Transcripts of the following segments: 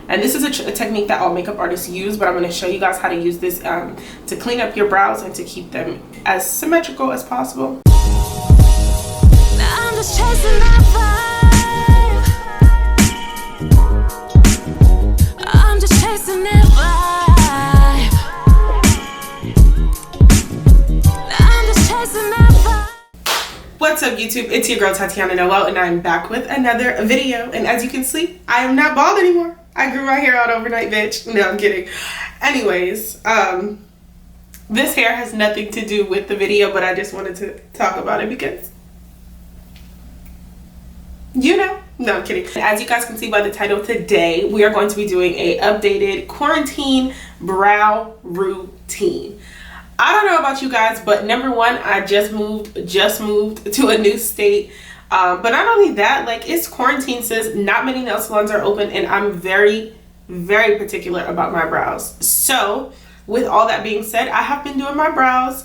And this is a technique that all makeup artists use, but I'm going to show you guys how to use this to clean up your brows and to keep them as symmetrical as possible. I'm just chasing that vibe. I'm just chasing that vibe. I'm just chasing that vibe. What's up, YouTube? It's your girl Tatiana Noel, and I'm back with another video. And as you can see, I am not bald anymore. I grew my hair out overnight, bitch. No, I'm kidding. Anyways, this hair has nothing to do with the video, but I just wanted to talk about it because, you know. No, I'm kidding. As you guys can see by the title, today we are going to be doing a updated quarantine brow routine. I don't know about you guys, but number one, I just moved to a new state. But not only that, like, it's quarantine, sis. Not many nail salons are open, and I'm very, very particular about my brows. So with all that being said, I have been doing my brows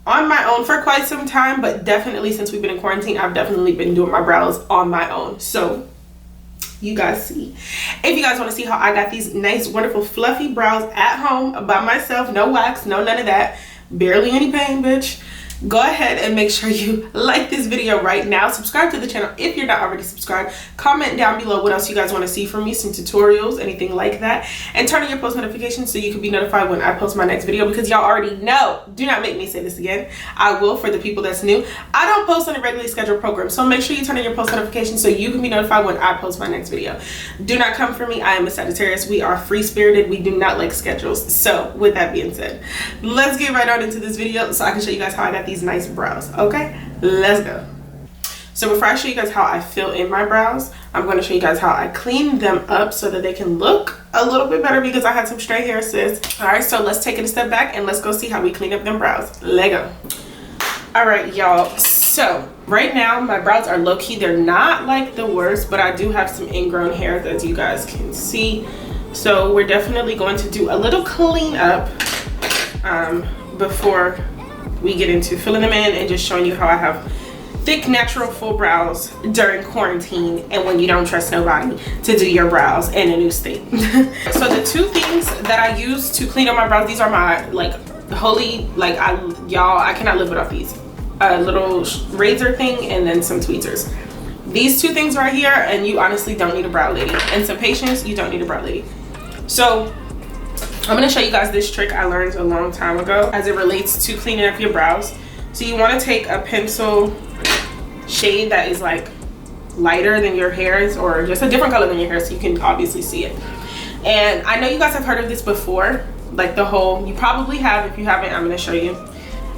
on my own for quite some time, but definitely since we've been in quarantine, I've definitely been doing my brows on my own. So you guys see, if you guys want to see how I got these nice, wonderful, fluffy brows at home by myself, no wax, no none of that, barely any pain, bitch, go ahead and make sure you like this video right now. Subscribe to the channel if you're not already subscribed. Comment down below what else you guys want to see from me, some tutorials, anything like that, and turn on your post notifications so you can be notified when I post my next video, because y'all already know, do not make me say this again, I will for the people that's new, I don't post on a regularly scheduled program, so make sure you turn on your post notifications so you can be notified when I post my next video. Do not come for me. I am a Sagittarius. We are free-spirited. We do not like schedules. So with that being said, let's get right on into this video so I can show you guys how I got these nice brows. Okay, let's go. So before I show you guys how I fill in my brows, I'm going to show you guys how I clean them up so that they can look a little bit better, because I had some straight hair, sis. All right, so let's take it a step back and let's go see how we clean up them brows. Let go. All right, y'all, so right now my brows are low-key. They're not like the worst, but I do have some ingrown hairs, as you guys can see. So we're definitely going to do a little clean up before we get into filling them in and just showing you how I have thick, natural, full brows during quarantine and when you don't trust nobody to do your brows in a new state. So the two things that I use to clean up my brows, these are my like holy, like, y'all, I cannot live without these. A little razor thing and then some tweezers. These two things right here, and you honestly don't need a brow lady. And some patience, you don't need a brow lady. So I'm going to show you guys this trick I learned a long time ago as it relates to cleaning up your brows. So you want to take a pencil shade that is like lighter than your hairs, or just a different color than your hair, so you can obviously see it. And I know you guys have heard of this before, like the whole, you probably have. If you haven't, I'm going to show you.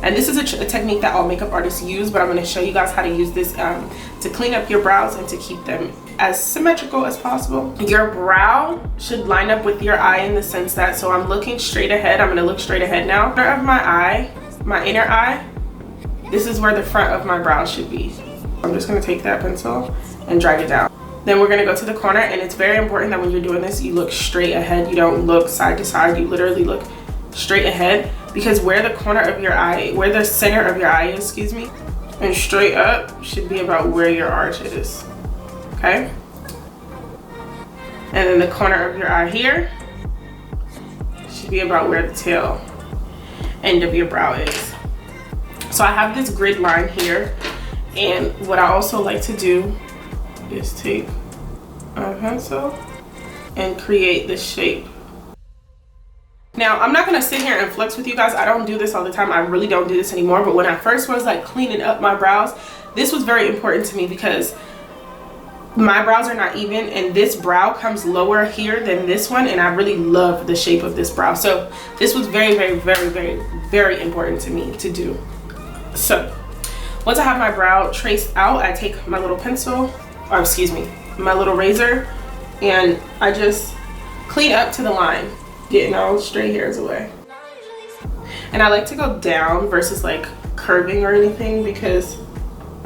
And this is a technique that all makeup artists use, but I'm going to show you guys how to use this to clean up your brows and to keep them as symmetrical as possible. Your brow should line up with your eye in the sense that, so I'm looking straight ahead. I'm going to look straight ahead now. Corner of my eye, my inner eye, this is where the front of my brow should be. I'm just going to take that pencil and drag it down. Then we're going to go to the corner, and it's very important that when you're doing this, you look straight ahead. You don't look side to side. You literally look straight ahead, because where the corner of your eye, where the center of your eye is, excuse me, and straight up should be about where your arch is. Okay? And then the corner of your eye here should be about where the tail end of your brow is. So I have this grid line here, and what I also like to do is take a pencil and create the shape. Now, I'm not gonna sit here and flex with you guys. I don't do this all the time. I really don't do this anymore. But when I first was like cleaning up my brows, this was very important to me, because my brows are not even, and this brow comes lower here than this one, and I really love the shape of this brow. So this was very, very, very, very, very important to me to do. So once I have my brow traced out, I take my little pencil, or excuse me, my little razor, and I just clean up to the line, getting all straight hairs away. And I like to go down versus like curving or anything, because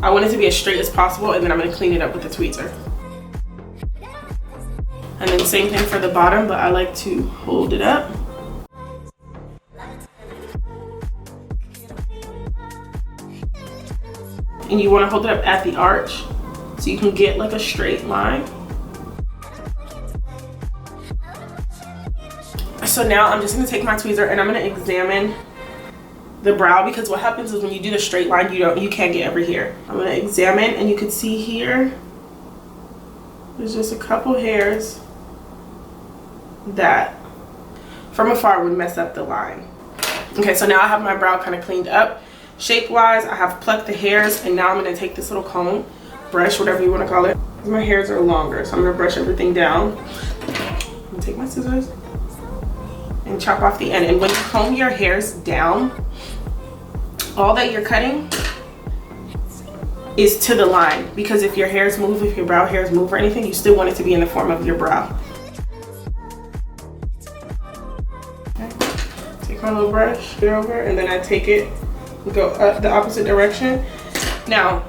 I want it to be as straight as possible, and then I'm going to clean it up with the tweezer. And then same thing for the bottom, but I like to hold it up. And you want to hold it up at the arch so you can get like a straight line. So now I'm just gonna take my tweezer and I'm gonna examine the brow, because what happens is when you do the straight line, you can't get every hair. I'm gonna examine, and you can see here there's just a couple hairs that from afar would mess up the line. Okay, so now I have my brow kind of cleaned up. Shape wise, I have plucked the hairs, and now I'm gonna take this little comb, brush, whatever you want to call it. My hairs are longer, so I'm gonna brush everything down. I'm gonna take my scissors and chop off the end. And when you comb your hairs down, all that you're cutting is to the line, because if your hairs move, if your brow hairs move or anything, you still want it to be in the form of your brow. Okay. Take my little brush, get over, and then I take it, go up the opposite direction. Now,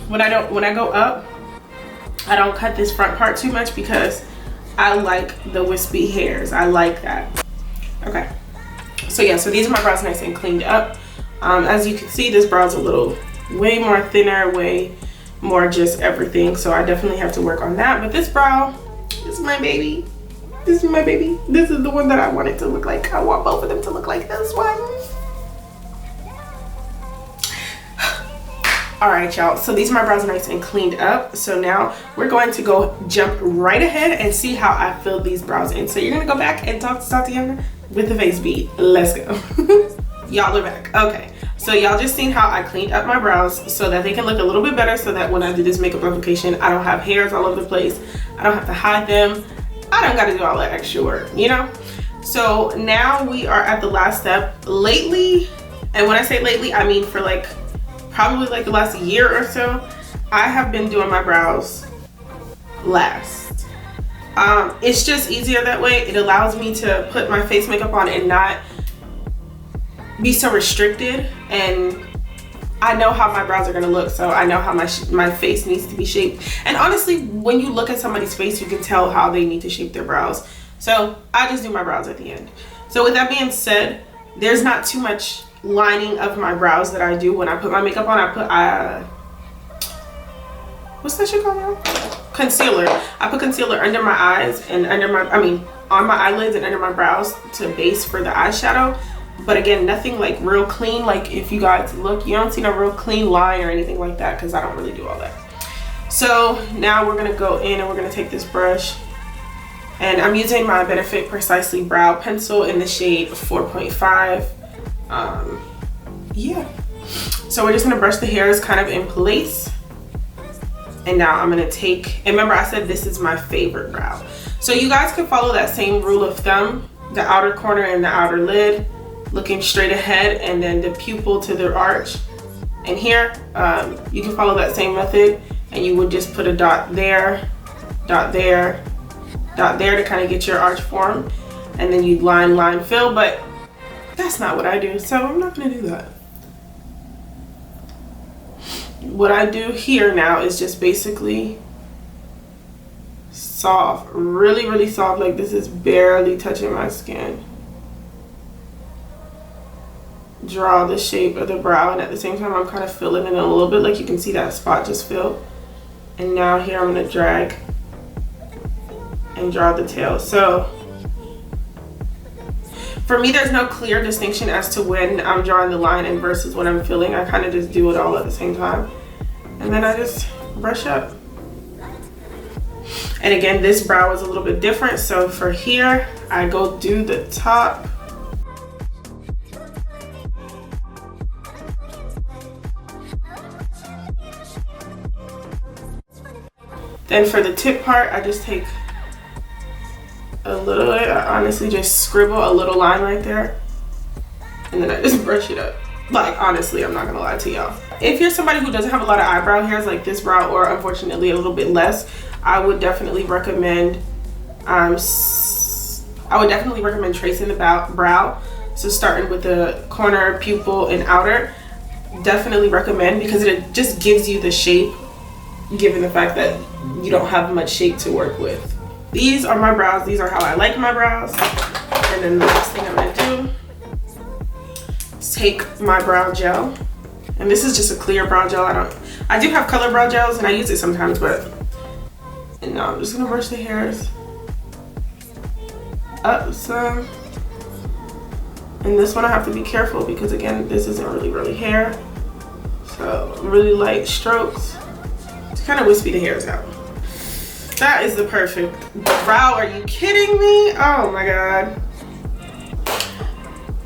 when I go up, I don't cut this front part too much because I like the wispy hairs. I like that. Okay. So yeah, so these are my brows nice and cleaned up. As you can see, this brow's a little way more thinner, way more just everything. So I definitely have to work on that. But this brow, this is my baby. This is my baby. This is the one that I want it to look like. I want both of them to look like this one. All right, y'all, so these are my brows nice and cleaned up. So now we're going to go jump right ahead and see how I filled these brows in. So you're gonna go back and talk to Tatiana with the face bead. Let's go. Y'all are back. Okay, so y'all just seen how I cleaned up my brows so that they can look a little bit better, so that when I do this makeup application, I don't have hairs all over the place. I don't have to hide them. I don't gotta do all that extra work, you know? So now we are at the last step. Lately, and when I say lately, I mean for like probably like the last year or so, I have been doing my brows last. It's just easier that way. It allows me to put my face makeup on and not be so restricted, and I know how my brows are gonna look, so I know how my face needs to be shaped. And honestly, when you look at somebody's face, you can tell how they need to shape their brows. So I just do my brows at the end. So with that being said, there's not too much lining of my brows that I do when I put my makeup on. I put what's that shit called now? Concealer. I put concealer under my eyes and under my, on my eyelids and under my brows to base for the eyeshadow. But again, nothing like real clean. Like if you guys look, you don't see no real clean line or anything like that, because I don't really do all that. So now we're gonna go in and we're gonna take this brush, and I'm using my Benefit Precisely Brow Pencil in the shade 4.5. Yeah, so we're just gonna brush the hairs kind of in place, and now I'm gonna take, and remember I said this is my favorite brow, so you guys can follow that same rule of thumb, the outer corner and the outer lid looking straight ahead, and then the pupil to the arch. And here you can follow that same method, and you would just put a dot there, dot there, dot there to kind of get your arch form, and then you line fill. But that's not what I do, so I'm not gonna do that. What I do here now is just basically soft, really soft, like this is barely touching my skin. Draw the shape of the brow, and at the same time I'm kind of filling in a little bit, like you can see that spot just filled. And now here I'm gonna drag and draw the tail. So for me, there's no clear distinction as to when I'm drawing the line and versus when I'm filling. I kind of just do it all at the same time. And then I just brush up. And again, this brow is a little bit different. So for here, I go do the top. Then for the tip part, I just take a little bit, I honestly just scribble a little line right there, and then I just brush it up. Like honestly, I'm not gonna lie to y'all. If you're somebody who doesn't have a lot of eyebrow hairs like this brow, or unfortunately a little bit less, I would definitely recommend tracing the brow. So starting with the corner, pupil, and outer, definitely recommend, because it just gives you the shape, given the fact that you don't have much shape to work with. These are my brows. These are how I like my brows. And then the last thing I'm gonna do is take my brow gel. And this is just a clear brow gel. I do have color brow gels and I use it sometimes, and now I'm just gonna brush the hairs up some. And this one I have to be careful because again, this isn't really hair. So really light strokes to kind of wispy the hairs out. That is the perfect brow. Are you kidding me? Oh my God.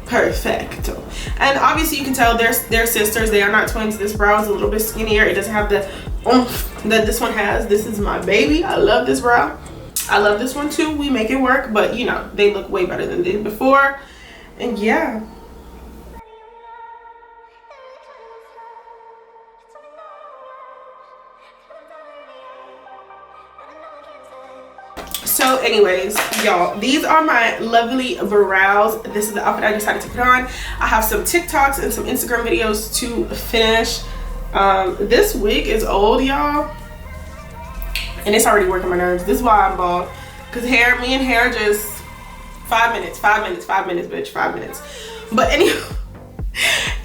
Perfecto. And obviously you can tell they're sisters. They are not twins. This brow is a little bit skinnier. It doesn't have the oomph that this one has. This is my baby. I love this brow. I love this one too. We make it work, but you know, they look way better than they did before. And yeah. So anyways, y'all, these are my lovely brows. This is the outfit I decided to put on. I have some TikToks and some Instagram videos to finish. This wig is old, y'all, and it's already working my nerves. This is why I'm bald, because me and hair just 5 minutes, bitch, 5 minutes. But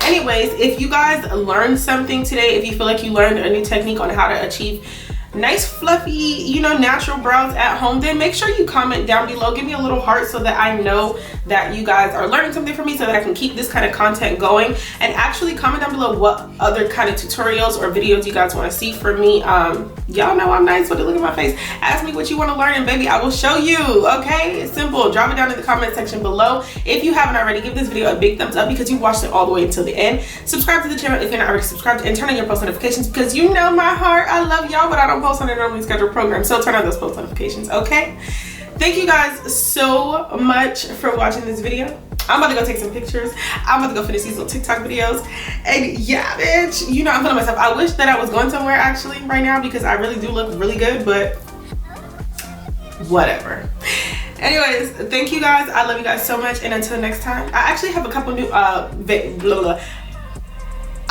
anyways, if you guys learned something today, if you feel like you learned a new technique on how to achieve nice fluffy, you know, natural brows at home, then make sure you comment down below. Give me a little heart so that I know that you guys are learning something from me, so that I can keep this kind of content going. And actually comment down below what other kind of tutorials or videos you guys want to see from me. Y'all know I'm nice with it. Look at my face. Ask me what you want to learn and baby, I will show you. Okay, it's simple. Drop it down in the comment section below. If you haven't already, give this video a big thumbs up because you watched it all the way until the end. Subscribe to the channel if you're not already subscribed, and turn on your post notifications because you know my heart, I love y'all, but I don't post on a normally scheduled program, so turn on those post notifications. Okay, thank you guys so much for watching this video. I'm about to go take some pictures. I'm about to go finish these little TikTok videos, and yeah, bitch, you know I'm feeling myself. I wish that I was going somewhere actually right now because I really do look really good, but whatever. Anyways, thank you guys. I love you guys so much, and until next time, I actually have a couple new I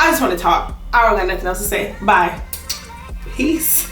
just want to talk. I don't got nothing else to say. Bye. Peace.